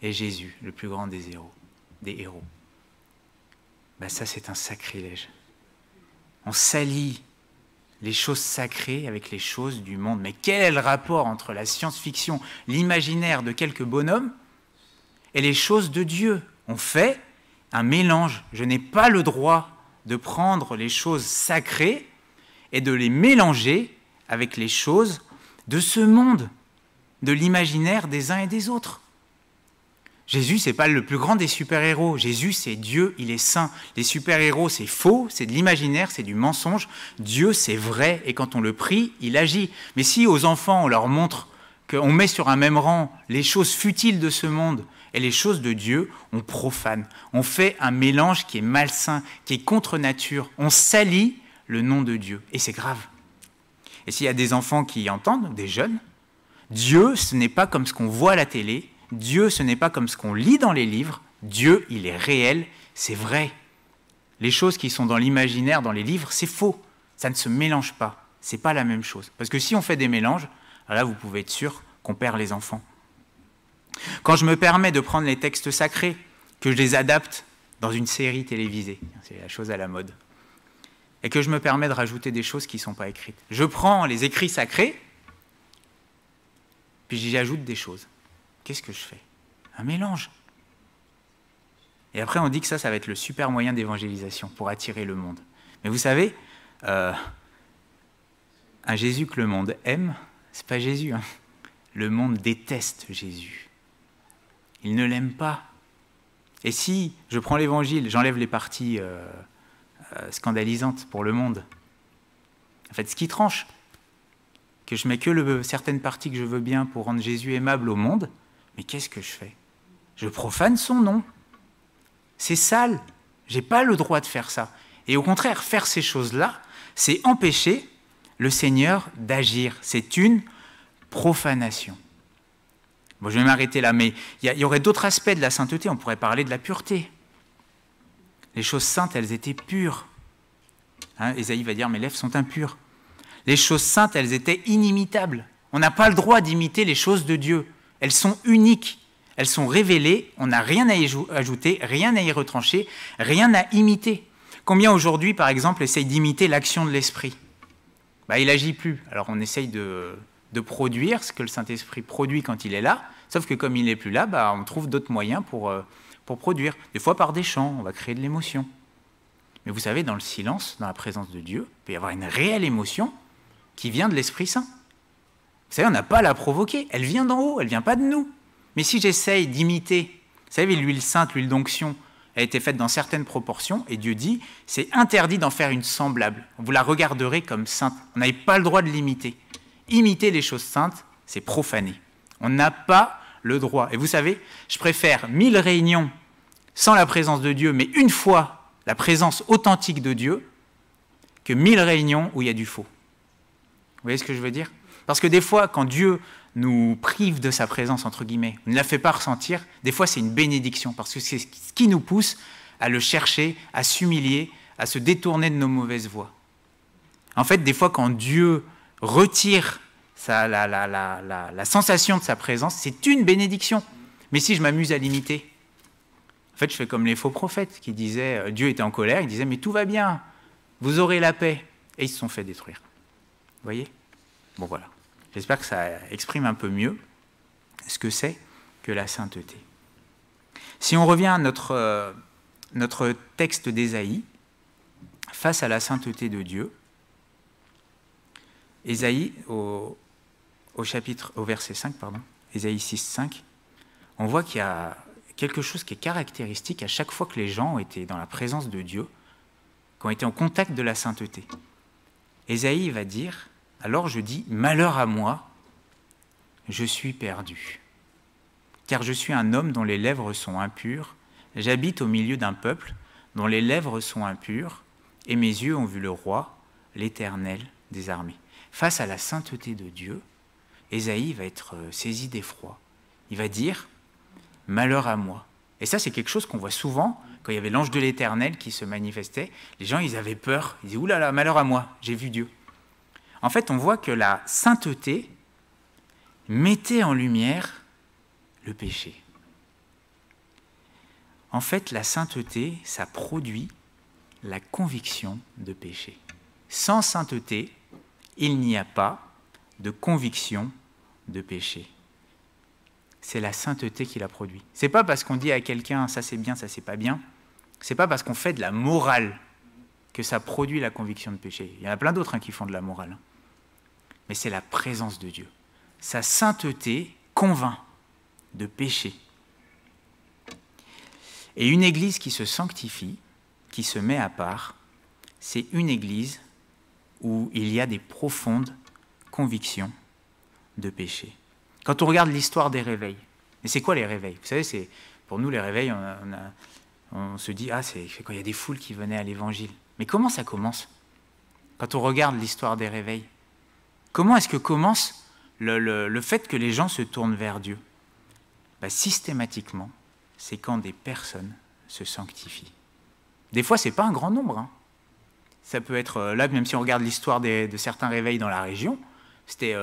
Et Jésus, le plus grand des héros. Ben ça, c'est un sacrilège. On salit les choses sacrées avec les choses du monde. Mais quel est le rapport entre la science-fiction, l'imaginaire de quelques bonhommes et les choses de Dieu? On fait un mélange. Je n'ai pas le droit de prendre les choses sacrées et de les mélanger avec les choses de ce monde, de l'imaginaire des uns et des autres. Jésus, ce n'est pas le plus grand des super-héros. Jésus, c'est Dieu, il est saint. Les super-héros, c'est faux, c'est de l'imaginaire, c'est du mensonge. Dieu, c'est vrai, et quand on le prie, il agit. Mais si aux enfants, on leur montre qu'on met sur un même rang les choses futiles de ce monde et les choses de Dieu, on profane. On fait un mélange qui est malsain, qui est contre nature. On salit le nom de Dieu, et c'est grave. Et s'il y a des enfants qui y entendent, des jeunes, Dieu, ce n'est pas comme ce qu'on voit à la télé. Dieu, ce n'est pas comme ce qu'on lit dans les livres. Dieu, il est réel, c'est vrai. Les choses qui sont dans l'imaginaire, dans les livres, c'est faux. Ça ne se mélange pas. Ce n'est pas la même chose. Parce que si on fait des mélanges, là, vous pouvez être sûr qu'on perd les enfants. Quand je me permets de prendre les textes sacrés, que je les adapte dans une série télévisée, c'est la chose à la mode, et que je me permets de rajouter des choses qui ne sont pas écrites. Je prends les écrits sacrés, puis j'y ajoute des choses. Qu'est-ce que je fais? Un mélange. Et après, on dit que ça va être le super moyen d'évangélisation pour attirer le monde. Mais vous savez, un Jésus que le monde aime, c'est pas Jésus. Hein. Le monde déteste Jésus. Il ne l'aime pas. Et si je prends l'évangile, j'enlève les parties scandalisantes pour le monde, en fait, ce qui tranche, que je mets que certaines parties que je veux bien pour rendre Jésus aimable au monde, mais qu'est-ce que je fais? Je profane son nom. C'est sale. Je n'ai pas le droit de faire ça. Et au contraire, faire ces choses-là, c'est empêcher le Seigneur d'agir. C'est une profanation. Bon, je vais m'arrêter là, mais il y aurait d'autres aspects de la sainteté. On pourrait parler de la pureté. Les choses saintes, elles étaient pures. Hein, Ésaïe va dire, mes lèvres sont impures. Les choses saintes, elles étaient inimitables. On n'a pas le droit d'imiter les choses de Dieu. Elles sont uniques, elles sont révélées, on n'a rien à y ajouter, rien à y retrancher, rien à imiter. Combien aujourd'hui, par exemple, essayent d'imiter l'action de l'Esprit? Il n'agit plus. Alors on essaye de produire ce que le Saint-Esprit produit quand il est là, sauf que comme il n'est plus là, on trouve d'autres moyens pour produire. Des fois par des chants, on va créer de l'émotion. Mais vous savez, dans le silence, dans la présence de Dieu, il peut y avoir une réelle émotion qui vient de l'Esprit Saint. Vous savez, on n'a pas à la provoquer. Elle vient d'en haut, elle ne vient pas de nous. Mais si j'essaye d'imiter, vous savez, l'huile sainte, l'huile d'onction, a été faite dans certaines proportions, et Dieu dit, c'est interdit d'en faire une semblable. Vous la regarderez comme sainte. On n'avait pas le droit de l'imiter. Imiter les choses saintes, c'est profaner. On n'a pas le droit. Et vous savez, je préfère 1000 réunions sans la présence de Dieu, mais une fois la présence authentique de Dieu, que 1000 réunions où il y a du faux. Vous voyez ce que je veux dire? Parce que des fois, quand Dieu nous prive de sa présence, entre guillemets, ne la fait pas ressentir, des fois c'est une bénédiction, parce que c'est ce qui nous pousse à le chercher, à s'humilier, à se détourner de nos mauvaises voies. En fait, des fois, quand Dieu retire la sensation de sa présence, c'est une bénédiction. Mais si je m'amuse à l'imiter, en fait, je fais comme les faux prophètes qui disaient, Dieu était en colère, il disait, mais tout va bien, vous aurez la paix. Et ils se sont fait détruire. Vous voyez? Bon, voilà. J'espère que ça exprime un peu mieux ce que c'est que la sainteté. Si on revient à notre texte d'Ésaïe, face à la sainteté de Dieu, Ésaïe, au verset 5, Ésaïe 6, 5, on voit qu'il y a quelque chose qui est caractéristique à chaque fois que les gens ont été dans la présence de Dieu, qui ont été en contact de la sainteté. Ésaïe va dire, alors je dis, malheur à moi, je suis perdu. Car je suis un homme dont les lèvres sont impures, j'habite au milieu d'un peuple dont les lèvres sont impures, et mes yeux ont vu le roi, l'Éternel des armées. Face à la sainteté de Dieu, Ésaïe va être saisi d'effroi. Il va dire, malheur à moi. Et ça, c'est quelque chose qu'on voit souvent, quand il y avait l'ange de l'Éternel qui se manifestait, les gens, ils avaient peur, ils disaient, oulala, malheur à moi, j'ai vu Dieu. En fait, on voit que la sainteté mettait en lumière le péché. En fait, la sainteté, ça produit la conviction de péché. Sans sainteté, il n'y a pas de conviction de péché. C'est la sainteté qui la produit. C'est pas parce qu'on dit à quelqu'un ça c'est bien, ça c'est pas bien. C'est pas parce qu'on fait de la morale que ça produit la conviction de péché. Il y en a plein d'autres qui font de la morale. Mais c'est la présence de Dieu. Sa sainteté convainc de péché. Et une église qui se sanctifie, qui se met à part, c'est une église où il y a des profondes convictions de péché. Quand on regarde l'histoire des réveils, et c'est quoi les réveils? Vous savez, c'est, pour nous les réveils, on se dit, c'est quand il y a des foules qui venaient à l'évangile. Mais comment ça commence? Quand on regarde l'histoire des réveils, comment est-ce que commence le fait que les gens se tournent vers Dieu? Systématiquement, c'est quand des personnes se sanctifient. Des fois, ce n'est pas un grand nombre. Ça peut être, là, même si on regarde l'histoire de certains réveils dans la région, c'était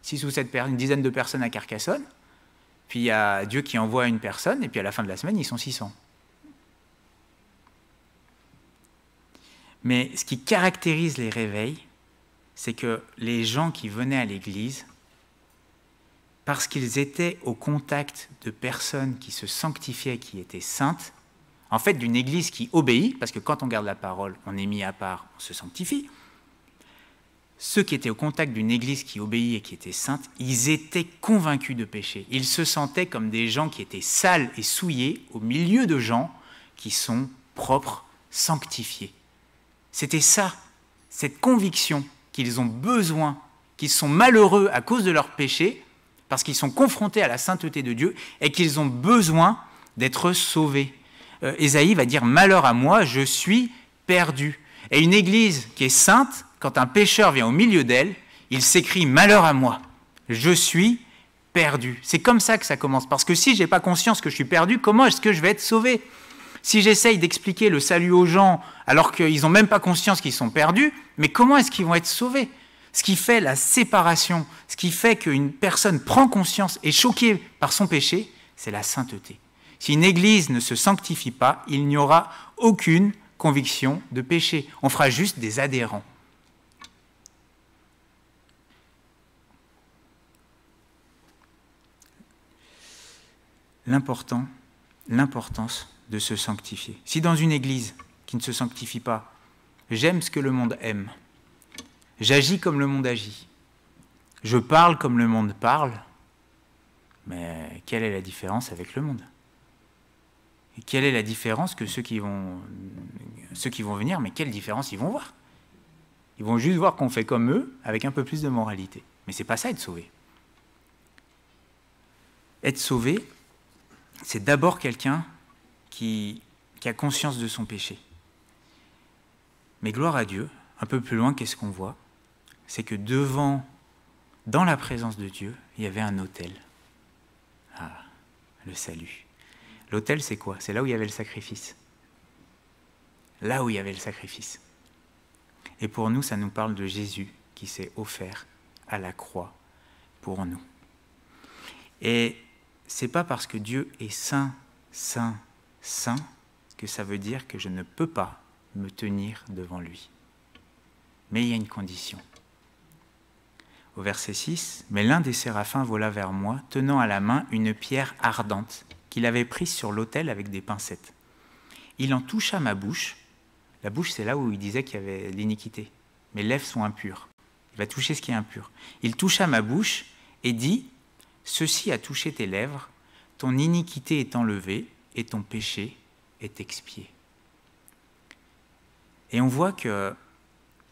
6 ou 7 personnes, une dizaine de personnes à Carcassonne, puis il y a Dieu qui envoie une personne, et puis à la fin de la semaine, ils sont 600. Mais ce qui caractérise les réveils, c'est que les gens qui venaient à l'église, parce qu'ils étaient au contact de personnes qui se sanctifiaient, qui étaient saintes, en fait d'une église qui obéit, parce que quand on garde la parole, on est mis à part, on se sanctifie. Ceux qui étaient au contact d'une église qui obéit et qui était sainte, ils étaient convaincus de péché. Ils se sentaient comme des gens qui étaient sales et souillés au milieu de gens qui sont propres, sanctifiés. C'était ça, cette conviction qu'ils ont besoin, qu'ils sont malheureux à cause de leur péché, parce qu'ils sont confrontés à la sainteté de Dieu et qu'ils ont besoin d'être sauvés. Ésaïe va dire « Malheur à moi, je suis perdu ». Et une église qui est sainte, quand un pécheur vient au milieu d'elle, il s'écrie « Malheur à moi, je suis perdu ». C'est comme ça que ça commence. Parce que si je n'ai pas conscience que je suis perdu, comment est-ce que je vais être sauvé? Si j'essaye d'expliquer le salut aux gens alors qu'ils n'ont même pas conscience qu'ils sont perdus, mais comment est-ce qu'ils vont être sauvés? Ce qui fait la séparation, ce qui fait qu'une personne prend conscience et est choquée par son péché, c'est la sainteté. Si une église ne se sanctifie pas, il n'y aura aucune conviction de péché. On fera juste des adhérents. L'importance de se sanctifier. Si dans une église qui ne se sanctifie pas, j'aime ce que le monde aime, j'agis comme le monde agit, je parle comme le monde parle, mais quelle est la différence avec le monde? Et quelle est la différence que ceux qui vont venir, mais quelle différence ils vont voir? Ils vont juste voir qu'on fait comme eux, avec un peu plus de moralité. Mais c'est pas ça être sauvé. Être sauvé, c'est d'abord quelqu'un qui a conscience de son péché. Mais gloire à Dieu, un peu plus loin, qu'est-ce qu'on voit? C'est que dans la présence de Dieu, il y avait un autel. Ah, le salut. L'autel, c'est quoi? C'est là où il y avait le sacrifice. Là où il y avait le sacrifice. Et pour nous, ça nous parle de Jésus qui s'est offert à la croix pour nous. Et c'est pas parce que Dieu est saint, saint, saint que ça veut dire que je ne peux pas me tenir devant lui. Mais il y a une condition. Au verset 6, « Mais l'un des séraphins vola vers moi, tenant à la main une pierre ardente qu'il avait prise sur l'autel avec des pincettes. Il en toucha ma bouche. » La bouche, c'est là où il disait qu'il y avait l'iniquité. Mes lèvres sont impures. Il va toucher ce qui est impur. Il toucha ma bouche et dit, « Ceci a touché tes lèvres, ton iniquité est enlevée et ton péché est expié. » Et on voit que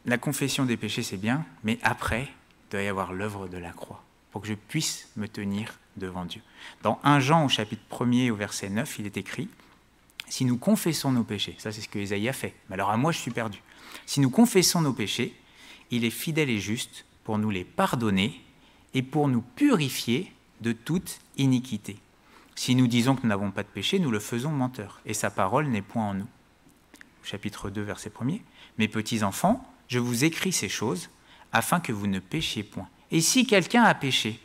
la confession des péchés, c'est bien, mais après, il doit y avoir l'œuvre de la croix pour que je puisse me tenir devant Dieu. Dans 1 Jean, au chapitre 1er, au verset 9, il est écrit, « Si nous confessons nos péchés, ça c'est ce que Ésaïe a fait, mais alors à moi je suis perdu. Si nous confessons nos péchés, il est fidèle et juste pour nous les pardonner et pour nous purifier de toute iniquité. Si nous disons que nous n'avons pas de péché, nous le faisons menteur, et sa parole n'est point en nous. » Chapitre 2, verset 1er. « Mes petits enfants, je vous écris ces choses afin que vous ne péchiez point. Et si quelqu'un a péché,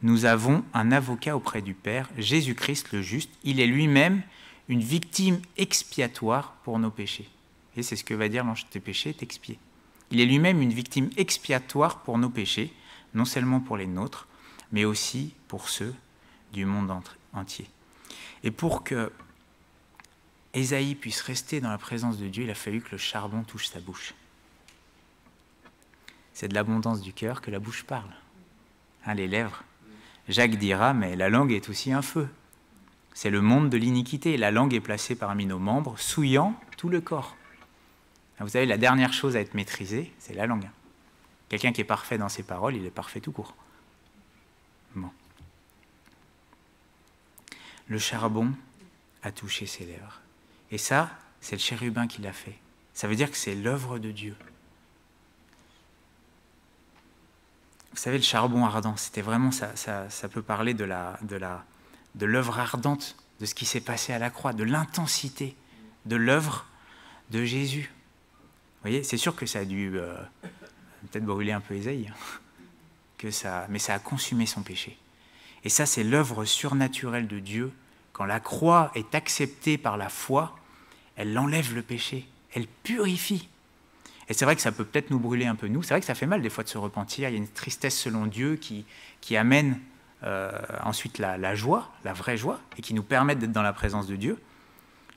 nous avons un avocat auprès du Père, Jésus-Christ le juste. Il est lui-même une victime expiatoire pour nos péchés. » Et c'est ce que va dire l'ange, tes péchés est expié. Il est lui-même une victime expiatoire pour nos péchés, non seulement pour les nôtres, mais aussi pour ceux du monde entier. Et pour que Ésaïe puisse rester dans la présence de Dieu, il a fallu que le charbon touche sa bouche. C'est de l'abondance du cœur que la bouche parle. Hein, les lèvres. Jacques dira, mais la langue est aussi un feu. C'est le monde de l'iniquité. La langue est placée parmi nos membres, souillant tout le corps. Vous savez, la dernière chose à être maîtrisée, c'est la langue. Quelqu'un qui est parfait dans ses paroles, il est parfait tout court. Bon. Le charbon a touché ses lèvres. Et ça, c'est le chérubin qui l'a fait. Ça veut dire que c'est l'œuvre de Dieu. Vous savez, le charbon ardent, c'était vraiment, ça peut parler de l'œuvre ardente, de ce qui s'est passé à la croix, de l'intensité de l'œuvre de Jésus. Vous voyez, c'est sûr que ça a dû peut-être brûler un peu Ésaïe, mais ça a consumé son péché. Et ça, c'est l'œuvre surnaturelle de Dieu. Quand la croix est acceptée par la foi, elle enlève le péché, elle purifie. Et c'est vrai que ça peut peut-être nous brûler un peu, nous. C'est vrai que ça fait mal des fois de se repentir. Il y a une tristesse selon Dieu qui amène ensuite la joie, la vraie joie, et qui nous permet d'être dans la présence de Dieu.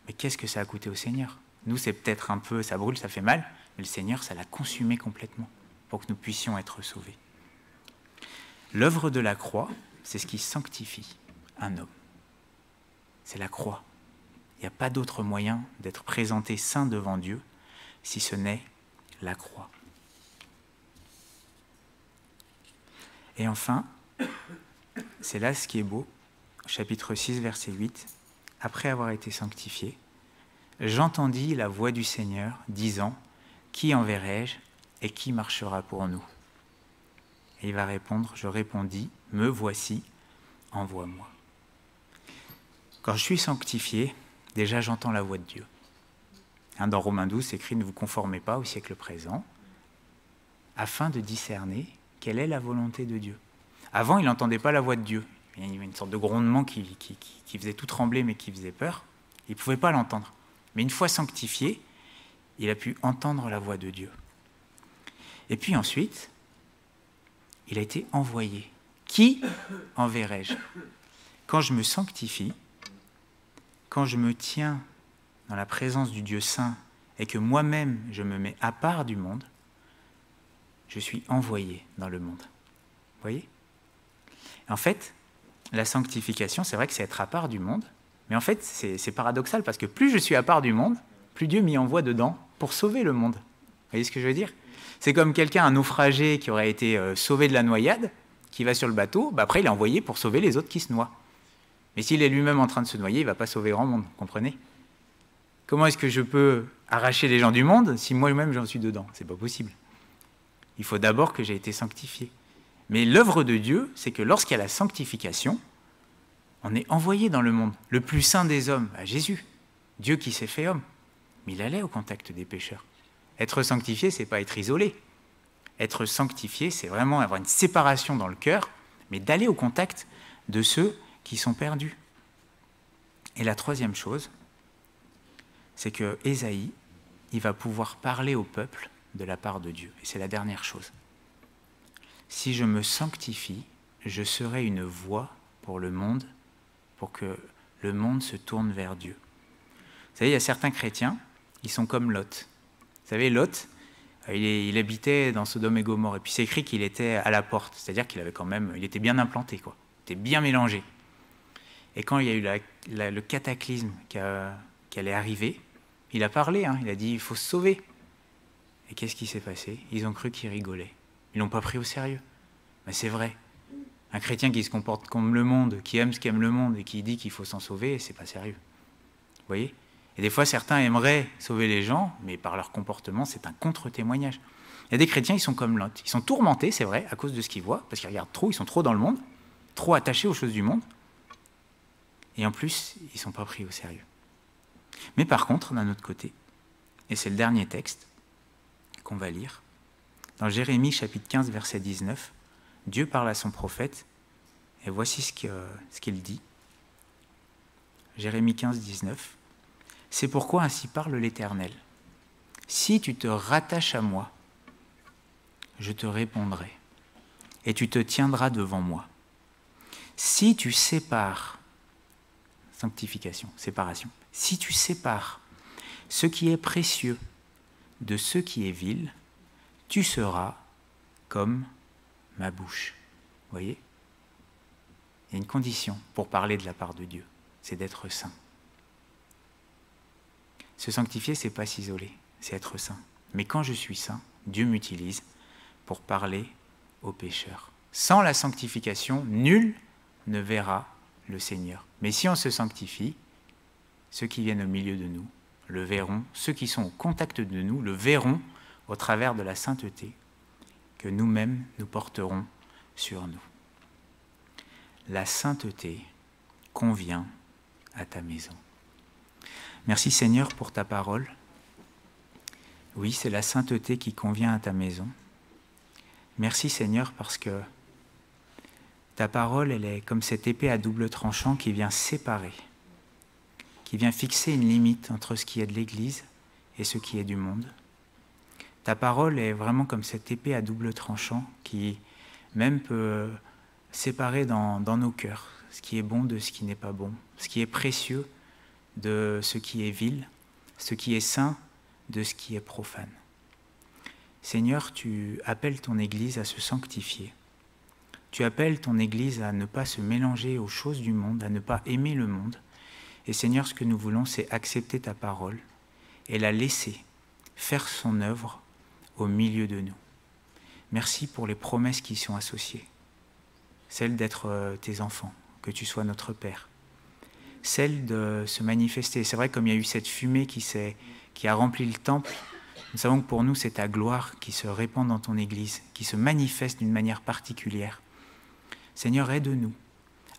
Mais qu'est-ce que ça a coûté au Seigneur? Nous, c'est peut-être un peu, ça brûle, ça fait mal, mais le Seigneur, ça l'a consumé complètement pour que nous puissions être sauvés. L'œuvre de la croix, c'est ce qui sanctifie un homme. C'est la croix. Il n'y a pas d'autre moyen d'être présenté saint devant Dieu si ce n'est la croix. Et enfin, c'est là ce qui est beau, chapitre 6, verset 8, « Après avoir été sanctifié, j'entendis la voix du Seigneur disant, « Qui enverrai-je et qui marchera pour nous ?» Et il va répondre, « Je répondis, me voici, envoie-moi. » Quand je suis sanctifié, déjà j'entends la voix de Dieu. Dans Romains 12, c'est écrit « Ne vous conformez pas au siècle présent » afin de discerner quelle est la volonté de Dieu. Avant, il n'entendait pas la voix de Dieu. Il y avait une sorte de grondement qui faisait tout trembler, mais qui faisait peur. Il ne pouvait pas l'entendre. Mais une fois sanctifié, il a pu entendre la voix de Dieu. Et puis ensuite, il a été envoyé. Qui enverrai-je? Quand je me sanctifie, quand je me tiens dans la présence du Dieu saint et que moi-même je me mets à part du monde, je suis envoyé dans le monde. Vous voyez? En fait, la sanctification, c'est vrai que c'est être à part du monde, mais en fait, c'est paradoxal parce que plus je suis à part du monde, plus Dieu m'y envoie dedans pour sauver le monde. Vous voyez ce que je veux dire? C'est comme quelqu'un, un naufragé qui aurait été sauvé de la noyade, qui va sur le bateau, après il est envoyé pour sauver les autres qui se noient. Mais s'il est lui-même en train de se noyer, il ne va pas sauver grand monde, comprenez? Comment est-ce que je peux arracher les gens du monde si moi-même j'en suis dedans? C'est pas possible. Il faut d'abord que j'ai été sanctifié. Mais l'œuvre de Dieu, c'est que lorsqu'il y a la sanctification, on est envoyé dans le monde. Le plus saint des hommes, Jésus, Dieu qui s'est fait homme. Mais il allait au contact des pécheurs. Être sanctifié, c'est pas être isolé. Être sanctifié, c'est vraiment avoir une séparation dans le cœur, mais d'aller au contact de ceux qui sont perdus. Et la troisième chose, c'est que Ésaïe, il va pouvoir parler au peuple de la part de Dieu. Et c'est la dernière chose. Si je me sanctifie, je serai une voix pour le monde, pour que le monde se tourne vers Dieu. Vous savez, il y a certains chrétiens, ils sont comme Lot. Vous savez, Lot, il habitait dans Sodome et Gomorrhe, et puis c'est écrit qu'il était à la porte, c'est-à-dire qu'il avait quand même, il était bien implanté, quoi. Il était bien mélangé. Et quand il y a eu le cataclysme qui allait arriver, il a parlé, il a dit il faut se sauver. Et qu'est-ce qui s'est passé? Ils ont cru qu'il rigolait. Ils ne l'ont pas pris au sérieux. Mais c'est vrai. Un chrétien qui se comporte comme le monde, qui aime ce qu'aime le monde et qui dit qu'il faut s'en sauver, c'est pas sérieux. Vous voyez? Et des fois, certains aimeraient sauver les gens, mais par leur comportement, c'est un contre-témoignage. Il y a des chrétiens, ils sont comme Lot. Ils sont tourmentés, c'est vrai, à cause de ce qu'ils voient, parce qu'ils regardent trop, ils sont trop dans le monde, trop attachés aux choses du monde. Et en plus, ils ne sont pas pris au sérieux. Mais par contre, d'un autre côté, et c'est le dernier texte qu'on va lire, dans Jérémie chapitre 15, verset 19, Dieu parle à son prophète, et voici ce qu'il dit. Jérémie 15, 19. « C'est pourquoi ainsi parle l'Éternel. Si tu te rattaches à moi, je te répondrai, et tu te tiendras devant moi. Si tu sépares, sanctification, séparation, si tu sépares ce qui est précieux de ce qui est vil, tu seras comme ma bouche. » Vous voyez? Il y a une condition pour parler de la part de Dieu, c'est d'être saint. Se sanctifier, c'est pas s'isoler, c'est être saint. Mais quand je suis saint, Dieu m'utilise pour parler aux pécheurs. Sans la sanctification, nul ne verra le Seigneur. Mais si on se sanctifie, ceux qui viennent au milieu de nous le verront, ceux qui sont au contact de nous le verront au travers de la sainteté que nous-mêmes nous porterons sur nous. La sainteté convient à ta maison. Merci Seigneur pour ta parole. Oui, c'est la sainteté qui convient à ta maison. Merci Seigneur parce que ta parole, elle est comme cette épée à double tranchant qui vient séparer, qui vient fixer une limite entre ce qui est de l'Église et ce qui est du monde. Ta parole est vraiment comme cette épée à double tranchant qui même peut séparer dans nos cœurs ce qui est bon de ce qui n'est pas bon, ce qui est précieux de ce qui est vil, ce qui est saint de ce qui est profane. Seigneur, tu appelles ton Église à se sanctifier. Tu appelles ton Église à ne pas se mélanger aux choses du monde, à ne pas aimer le monde. Et Seigneur, ce que nous voulons, c'est accepter ta parole et la laisser faire son œuvre au milieu de nous. Merci pour les promesses qui y sont associées. Celle d'être tes enfants, que tu sois notre Père. Celle de se manifester. C'est vrai, comme il y a eu cette fumée qui a rempli le temple, nous savons que pour nous, c'est ta gloire qui se répand dans ton Église, qui se manifeste d'une manière particulière. Seigneur, aide-nous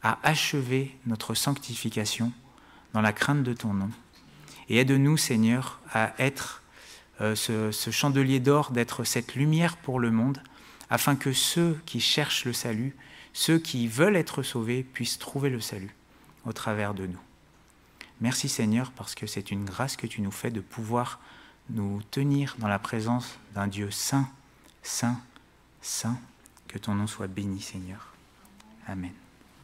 à achever notre sanctification dans la crainte de ton nom. Et aide-nous, Seigneur, à être ce chandelier d'or, d'être cette lumière pour le monde, afin que ceux qui cherchent le salut, ceux qui veulent être sauvés, puissent trouver le salut au travers de nous. Merci Seigneur, parce que c'est une grâce que tu nous fais de pouvoir nous tenir dans la présence d'un Dieu saint, saint, saint. Que ton nom soit béni, Seigneur. Amen.